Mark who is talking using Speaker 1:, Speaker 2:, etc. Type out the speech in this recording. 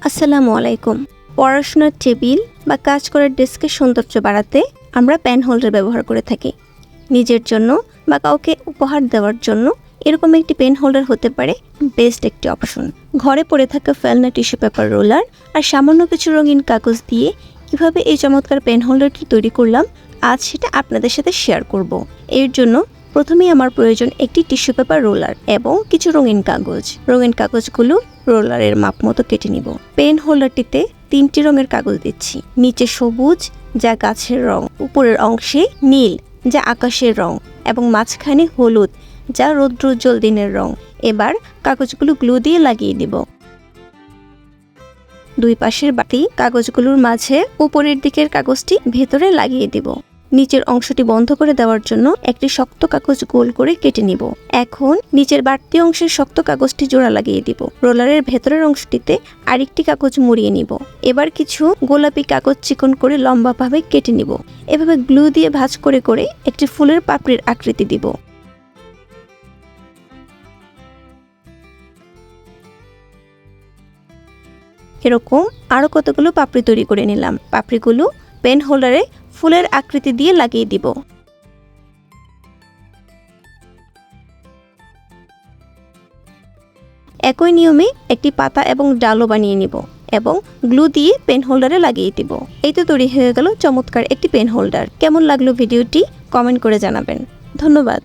Speaker 1: আসসালামু আলাইকুম। পড়াশোনার টেবিল বা কাজ করার ডেস্কের সৌন্দর্য বাড়াতে আমরা পেন হোল্ডার ব্যবহার করে থাকি। নিজের জন্য বা কাউকে উপহার দেওয়ার জন্য এরকম একটি পেন হোল্ডার হতে পারে বেস্ট একটি অপশন। ঘরে পড়ে থাকা ফেলনা, টিস্যু পেপার, রোলার আর সামান্য কিছু রঙিন কাগজ দিয়ে কিভাবে এই চমৎকার পেন হোল্ডারটি তৈরি করলাম, আজ সেটা আপনাদের সাথে শেয়ার করব। এর জন্য প্রথমেই আমার প্রয়োজন একটি টিস্যু পেপার, রোলার এবং কিছু রঙিন কাগজ। রঙিন কাগজগুলো রোলারের মাপ মতো কেটে নিব। পেন হোল্ডারটিতে 3টি রঙের কাগজ দিচ্ছি। নিচে সবুজ, যা গাছের রং, উপরের অংশে নীল, যা আকাশের রং, এবং মাঝখানে হলুদ, যা রৌদ্রোজ্জ্বল দিনের রং। এবার কাগজগুলো গ্লু দিয়ে লাগিয়ে দিব। দুই পাশের বাকি কাগজগুলোর মাঝে উপরের দিকের কাগজটি ভেতরে লাগিয়ে দিব। নিচের অংশটি বন্ধ করে দেওয়ার জন্য একটি শক্ত কাগজ গোল করে কেটে নিব। এখন নিচের বাড়তি অংশের শক্ত কাগজটি জোড়া লাগিয়ে দিব। রোলারের ভেতরের অংশটিতে আরেকটি কাগজ মুড়িয়ে নিব। এবার কিছু গোলাপি কাগজ চিকন করে লম্বাভাবে কেটে নিব। এভাবে গ্লু দিয়ে ভাঁজ করে করে একটি ফুলের পাপড়ির আকৃতি দিব। এরকম আরো কতগুলো পাপড়ি তৈরি করে নিলাম। পাপড়িগুলো পেন হোল্ডারে ফুলের আকৃতি দিয়ে লাগিয়ে দিব। একই নিয়মে একটি পাতা এবং ডালও বানিয়ে নিব এবং গ্লু দিয়ে পেন হোল্ডারে লাগিয়ে দিব। এই তো তৈরি হয়ে গেল চমৎকার একটি পেন হোল্ডার। কেমন লাগলো ভিডিওটি কমেন্ট করে জানাবেন। ধন্যবাদ।